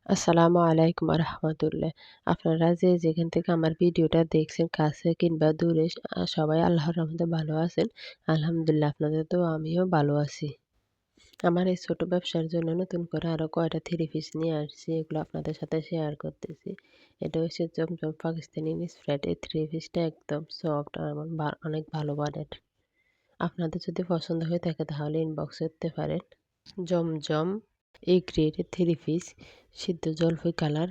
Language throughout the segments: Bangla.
আসসালামু আলাইকুম রহমতুল্লাহ। আপনারা যে যেখান থেকে আমার ভিডিওটা দেখছেন, কাছে কিংবা দূরে, সবাই আল্লাহর রহমতে ভালো আছেন। আলহামদুলিল্লাহ, আপনাদের তো আমিও ভালো আছি। আমার এই ছোট ব্যবসার জন্য নতুন করে আরো কয়টা থ্রি পিস নিয়ে আসছি, এগুলো আপনাদের সাথে শেয়ার করতেছি। এটা হচ্ছে জমজম পাকিস্তানি স্প্রেড। এই থ্রি পিসটা একদম সফট আর অনেক ভালো মানের। আপনাদের যদি পছন্দ হয়ে থাকে তাহলে ইনবক্স করতে পারেন। জমজম এই গ্রেডের থ্রি পিস, সিদ্ধ জলপাই কালার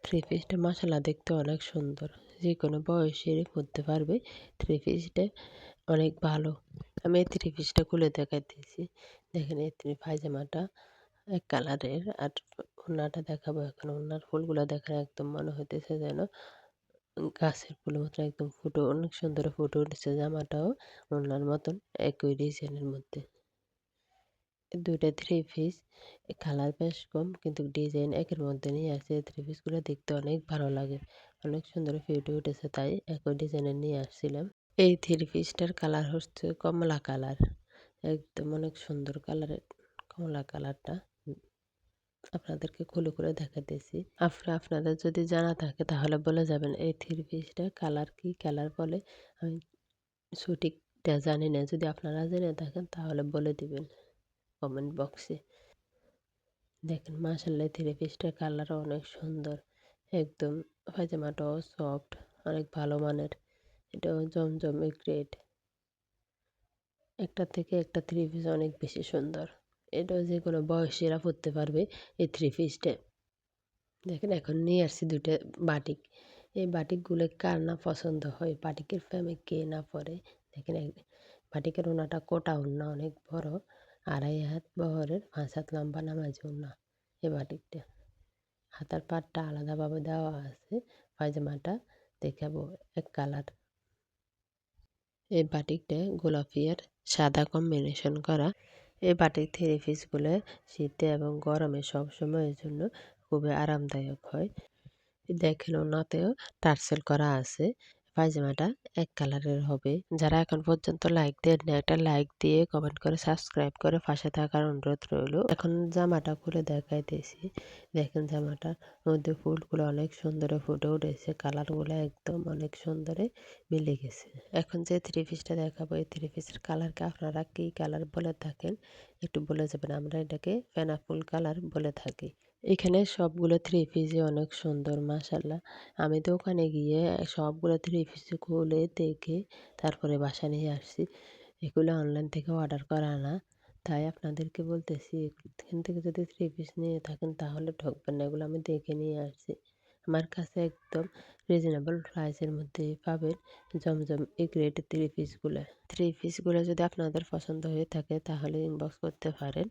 থ্রি পিসটা মাসাল্লাহ দেখতে অনেক সুন্দর। যে কোনো বয়সেরই পরতে পারবে। থ্রি পিসটা অনেক ভালো। আমি এই থ্রি পিসটা খুলে দেখাইতেছি। দেখেন, এই পায়জামাটা এক কালারের, আর ওড়নাটা দেখাবো এখন। ওড়নার ফুলগুলো দেখেন, একদম মনে হইতেছে যেন গাছের ফুলের মতো একদম ফুটে, অনেক সুন্দর ফুটে উঠেছে। জামাটাও ওড়নার মতন একই ডিজাইনের মধ্যে। দুইটা থ্রি পিস কালার বেশ কম, কিন্তু ডিজাইন একের মধ্যে নিয়ে আসছে। থ্রি পিসগুলো দেখতে অনেক ভালো লাগে, অনেক সুন্দর ফুটে উঠেছে, তাই একই ডিজাইনের নিয়ে আসছিলাম। এই থ্রি পিসটার কালার হচ্ছে কমলা কালার, একদম অনেক সুন্দর কালারের কমলা কালারটা। আপনাদেরকে খুলে খুলে দেখাতেছি। আপনাদের যদি জানা থাকে তাহলে বলে যাবেন এই থ্রি পিসটার কালার কি কালার বলে। আমি সঠিকটা জানি না, যদি আপনারা জেনে থাকেন তাহলে বলে দিবেন কমেন্ট বক্সে। দেখেন, মাশাআল্লাহ থ্রি পিসটার কালারও অনেক সুন্দর, একদম পায়জামাটাও সফট, অনেক ভালো মানের। এটাও জমজমে গ্রেড। একটা থেকে একটা থ্রি পিস অনেক বেশি সুন্দর। এটাও যে কোনো বয়সীরা পরতে পারবে এই থ্রি পিসটা। দেখেন, এখন নিয়ে আসছি দুইটা বাটিক। এই বাটিকগুলো কার না পছন্দ হয়, বাটিকের প্রেমে কে না পরে। দেখেন, বাটিকের ওড়নাটা কোটা ওড়না, অনেক বড়, 2.5 হাত বহরের, 5 হাত লম্বা নামাজি ওড়না এই বাটিকটা। হাতার পাটটা আলাদাভাবে দেওয়া আছে। পায়জামাটা দেখাবো এক কালার। এই বাটিকটা গোলাপি আর সাদা কম্বিনেশন করা। এই বাটিক থ্রি পিসগুলো শীতে এবং গরমে সবসময়ের জন্য খুবই আরামদায়ক হয়। দেখেন, ওনাতেও টার্সেল করা আছে। পায়জামাটা এক কালারের হবে। যারা এখন পর্যন্ত লাইক দেন না, একটা লাইক দিয়ে কমেন্ট করে সাবস্ক্রাইব করে পাশে থাকার অনুরোধ রইল। এখন জামাটা খুলে দেখাইতেছি। দেখেন, জামাটার মধ্যে ফুলগুলো অনেক সুন্দর ফুটে উঠেছে, কালারগুলো একদম অনেক সুন্দরে মিলে গেছে। এখন যে থ্রি পিসটা দেখাবো, এই থ্রি পিসের কালারকে আপনারা কি কালার বলে থাকেন একটু বলে যাবেন। আমরা এটাকে পাইনাপল কালার বলে থাকি। এখানে সবগুলো থ্রি পিসই অনেক সুন্দর, মাশাআল্লাহ। আমি দোকানে গিয়ে সবগুলো থ্রি পিস খুলে দেখে তারপরে বাসা নিয়ে আসছি। এগুলো অনলাইন থেকে অর্ডার করা না, তাই আপনাদেরকে বলতেছি এখান থেকে যদি থ্রি পিস নিয়ে থাকেন তাহলে ঠকবেন না। এগুলো আমি দেখে নিয়ে আসছি। আমার কাছে একদম রিজনেবল প্রাইসের মধ্যে পাবেন জমজম এই গ্রেড থ্রি পিসগুলো যদি আপনাদের পছন্দ হয়ে থাকে তাহলে ইনবক্স করতে পারেন।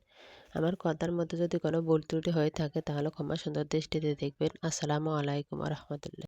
আমার কথার মধ্যে যদি কোনো ভুল ত্রুটি হয়ে থাকে তাহলে ক্ষমা সুন্দর দৃষ্টিতে দেখবেন। আসসালামু আলাইকুম রহমতুল্লাহ।